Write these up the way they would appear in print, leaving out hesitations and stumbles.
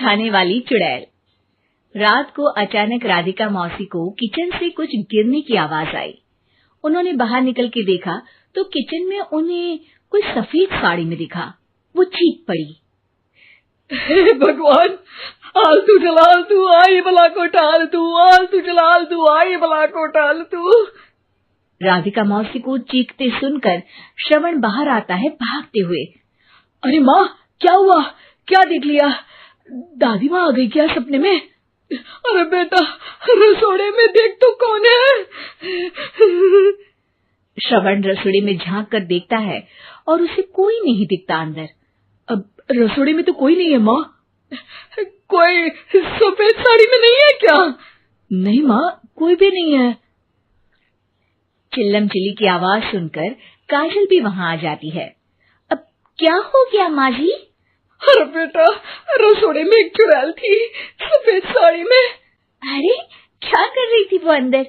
खाने वाली चुड़ैल। रात को अचानक राधिका मौसी को किचन से कुछ गिरने की आवाज आई। उन्होंने बाहर निकल के देखा तो किचन में उन्हें कोई सफेद साड़ी में दिखा। वो चीख पड़ी, हे भगवान, आलतू जलालतू आई भला को टालतू, आलतू जलालतू आई भला को टालतू। राधिका मौसी को चीखते सुनकर श्रवण बाहर आता है भागते हुए। अरे माँ, क्या हुआ? क्या देख लिया? दादी माँ आ गई क्या सपने में? अरे बेटा, रसोड़े में देख तो कौन है? श्रवण रसोड़े में झांक कर देखता है और उसे कोई नहीं दिखता अंदर। अब रसोड़े में तो कोई नहीं है माँ। कोई सफेद साड़ी में नहीं है क्या? नहीं माँ, कोई भी नहीं है। चिल्लम चिल्ली की आवाज सुनकर काजल भी वहां आ जाती है। अब क्या हो गया माँ जी? अरे बेटा, रसोड़े में एक चुड़ैल थी सफेद साड़ी में। अरे क्या कर रही थी वो अंदर?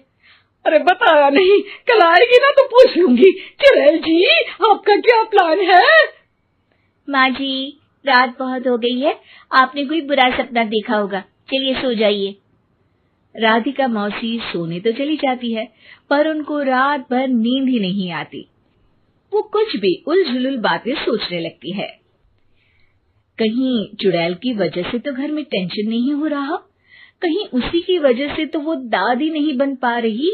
अरे बताया नहीं, कल आएगी ना तो पूछ लूंगी। चुड़ैल जी, आपका क्या प्लान है? माँ जी, रात बहुत हो गई है, आपने कोई बुरा सपना देखा होगा, चलिए सो जाइए। राधिका मौसी सोने तो चली जाती है पर उनको रात भर नींद ही नहीं आती। वो कुछ भी उलझुल बातें सोचने लगती है। कहीं चुड़ैल की वजह से तो घर में टेंशन नहीं हो रहा, कहीं उसी की वजह से तो वो दादी नहीं बन पा रही।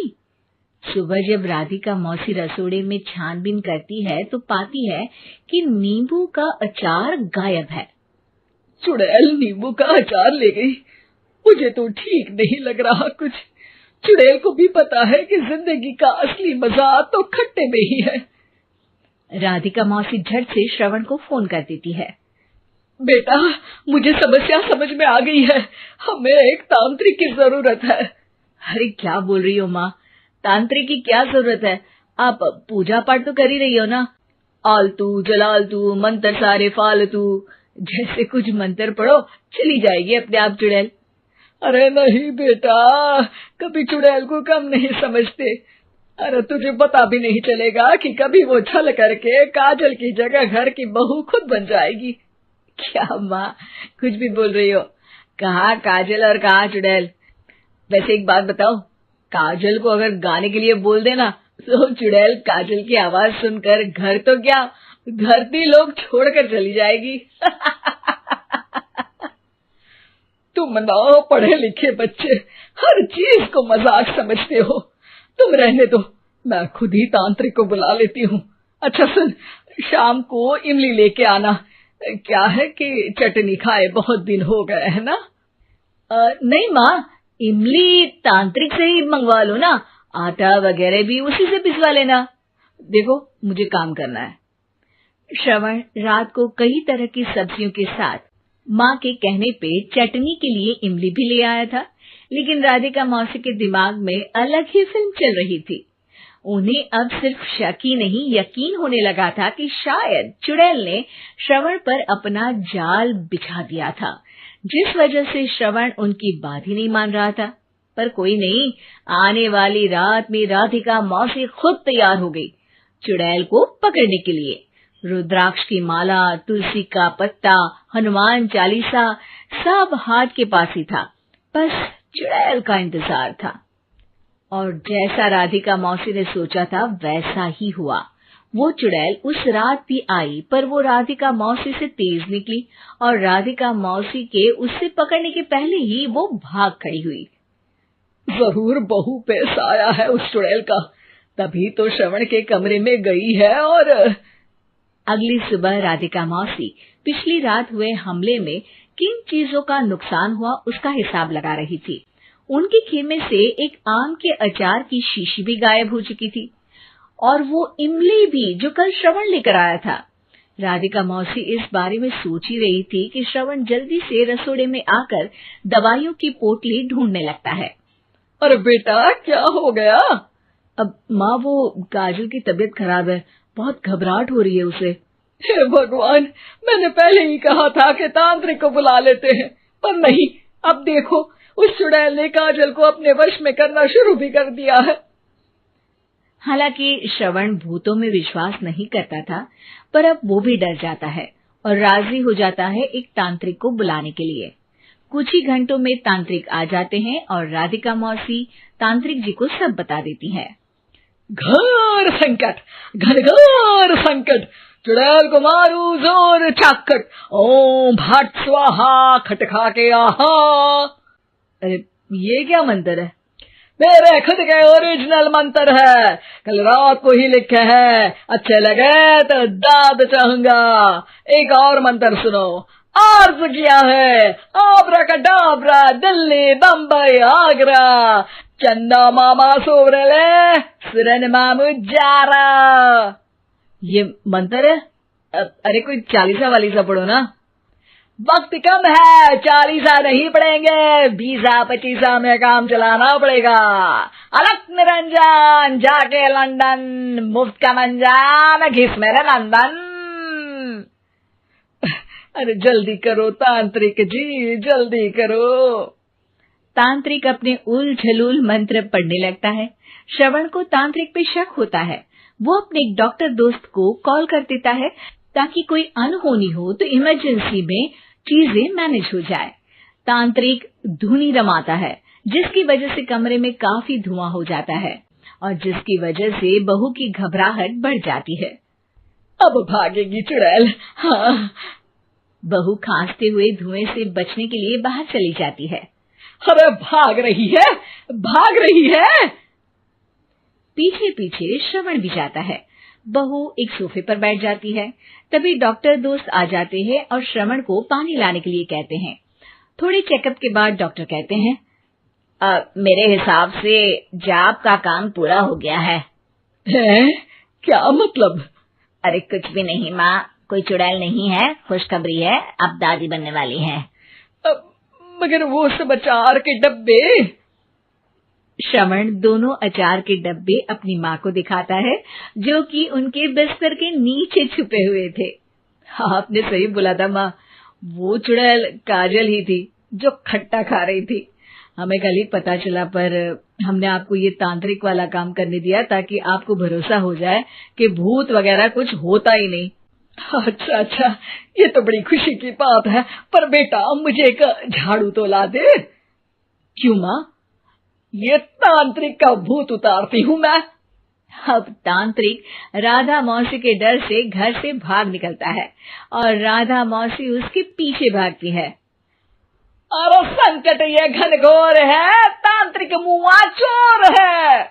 सुबह जब राधिका मौसी रसोड़े में छानबीन करती है तो पाती है कि नींबू का अचार गायब है। चुड़ैल नींबू का अचार ले गई, मुझे तो ठीक नहीं लग रहा कुछ। चुड़ैल को भी पता है कि जिंदगी का असली मजा तो खट्टे में ही है। राधिका मौसी झट से श्रवण को फोन कर देती है। बेटा, मुझे समस्या समझ में आ गई है, हमें एक तांत्रिक की जरूरत है। अरे क्या बोल रही हो माँ, तांत्रिक की क्या जरूरत है? आप पूजा पाठ तो कर ही रही हो ना। आलतू जलालतू मंत्र सारे फालतू, जैसे कुछ मंत्र पढ़ो, चली जाएगी अपने आप चुड़ैल। अरे नहीं बेटा, कभी चुड़ैल को कम नहीं समझते। अरे तुझे पता भी नहीं चलेगा कि कभी वो छल करके काजल की जगह घर की बहू खुद बन जाएगी। क्या माँ, कुछ भी बोल रही हो? कहाँ काजल और कहाँ चुड़ैल? वैसे एक बात बताओ, काजल को अगर गाने के लिए बोल देना तो चुड़ैल काजल की आवाज सुनकर घर तो क्या, धरती लोग छोड़कर चली जाएगी। तुम ना पढ़े लिखे बच्चे हर चीज को मजाक समझते हो। तुम रहने दो, मैं खुद ही तांत्रिक को बुला लेती हूँ। अच्छा सुन, शाम को इमली लेके आना। क्या है कि चटनी खाए बहुत दिन हो गए है ना? नहीं माँ, इमली तांत्रिक से ही मंगवा लो ना, आटा वगैरह भी उसी से पिसवा लेना। देखो मुझे काम करना है। श्रवण रात को कई तरह की सब्जियों के साथ माँ के कहने पे चटनी के लिए इमली भी ले आया था, लेकिन राधिका मौसी के दिमाग में अलग ही फिल्म चल रही थी। उन्हें अब सिर्फ शक ही नहीं यकीन होने लगा था कि शायद चुड़ैल ने श्रवण पर अपना जाल बिछा दिया था, जिस वजह से श्रवण उनकी बात ही नहीं मान रहा था। पर कोई नहीं, आने वाली रात में राधिका मौसी खुद तैयार हो गई चुड़ैल को पकड़ने के लिए। रुद्राक्ष की माला, तुलसी का पत्ता, हनुमान चालीसा सब हाथ के पास ही था, बस चुड़ैल का इंतजार था। और जैसा राधिका मौसी ने सोचा था वैसा ही हुआ। वो चुड़ैल उस रात भी आई, पर वो राधिका मौसी से तेज निकली और राधिका मौसी के उससे पकड़ने के पहले ही वो भाग खड़ी हुई। जरूर बहू पे साया है उस चुड़ैल का, तभी तो श्रवण के कमरे में गई है। और अगली सुबह राधिका मौसी पिछली रात हुए हमले में किन चीजों का नुकसान हुआ उसका हिसाब लगा रही थी। उनके खेमे से एक आम के अचार की शीशी भी गायब हो चुकी थी और वो इमली भी जो कल श्रवण लेकर आया था। राधिका मौसी इस बारे में सोच ही रही थी कि श्रवण जल्दी से रसोड़े में आकर दवाइयों की पोटली ढूंढने लगता है। अरे बेटा, क्या हो गया? अब माँ, वो काजल की तबीयत खराब है, बहुत घबराहट हो रही है उसे। हे भगवान, मैंने पहले ही कहा था कि तांत्रिक को बुला लेते हैं, पर नहीं, अब देखो उस चुड़ैल ने काजल को अपने वश में करना शुरू भी कर दिया है। हालांकि श्रवण भूतों में विश्वास नहीं करता था, पर अब वो भी डर जाता है और राजी हो जाता है एक तांत्रिक को बुलाने के लिए। कुछ ही घंटों में तांत्रिक आ जाते हैं और राधिका मौसी तांत्रिक जी को सब बता देती है। घोर संकट, घनघोर संकट, चुड़ैल को मारू जोर चाकट, ओम भट स्वाहा खटखा के आहा। अरे ये क्या मंत्र है? मेरे खुद के ओरिजिनल मंत्र है, कल रात को ही लिखे हैं, अच्छे लगे तो दाद चाहूंगा। एक और मंत्र सुनो। अर्ज किया है आब्राकडाब्रा, दिल्ली बम्बई आगरा, चंदा मामा सोवरले सुरन मामू जारा। ये मंत्र है? अरे कोई 40 वालीसा पढ़ो ना। वक्त कम है, 40 नहीं पड़ेंगे, 20-25 में काम चलाना पड़ेगा। अलग निरंजन जाके लंदन, मुफ्त का मंजान घिस मेरे लंदन। अरे जल्दी करो तांत्रिक जी, जल्दी करो। तांत्रिक अपने उल झलूल मंत्र पढ़ने लगता है। श्रवण को तांत्रिक पे शक होता है। वो अपने एक डॉक्टर दोस्त को कॉल कर देता है ताकि कोई अनहोनी हो तो इमरजेंसी में चीजें मैनेज हो जाए। तांत्रिक धुनी रमाता है, जिसकी वजह से कमरे में काफी धुआं हो जाता है और जिसकी वजह से बहू की घबराहट बढ़ जाती है। अब भागेगी चुड़ैल। हाँ। बहू खांसते हुए धुएं से बचने के लिए बाहर चली जाती है। अरे भाग रही है, भाग रही है। पीछे पीछे श्रवण भी जाता है। बहू एक सोफे पर बैठ जाती है। तभी डॉक्टर दोस्त आ जाते हैं और श्रवण को पानी लाने के लिए कहते हैं। थोड़े चेकअप के बाद डॉक्टर कहते हैं, मेरे हिसाब से जाप का काम पूरा हो गया है। क्या मतलब? अरे कुछ भी नहीं माँ, कोई चुड़ैल नहीं है, खुशखबरी है, अब दादी बनने वाली है। मगर वो सब अचार के डब्बे। श्रवण दोनों अचार के डब्बे अपनी माँ को दिखाता है, जो कि उनके बिस्तर के नीचे छुपे हुए थे। आपने सही बोला था माँ, वो चुड़ैल काजल ही थी जो खट्टा खा रही थी। हमें कल ही पता चला, पर हमने आपको ये तांत्रिक वाला काम करने दिया ताकि आपको भरोसा हो जाए कि भूत वगैरह कुछ होता ही नहीं। अच्छा अच्छा, ये तो बड़ी खुशी की बात है। पर बेटा मुझे एक झाड़ू तो ला दे। क्यों माँ? ये तांत्रिक का भूत उतारती हूँ मैं। अब तांत्रिक राधा मौसी के डर से घर से भाग निकलता है और राधा मौसी उसके पीछे भागती है। अरे संकट ये घनघोर है, तांत्रिक मुआ चोर है।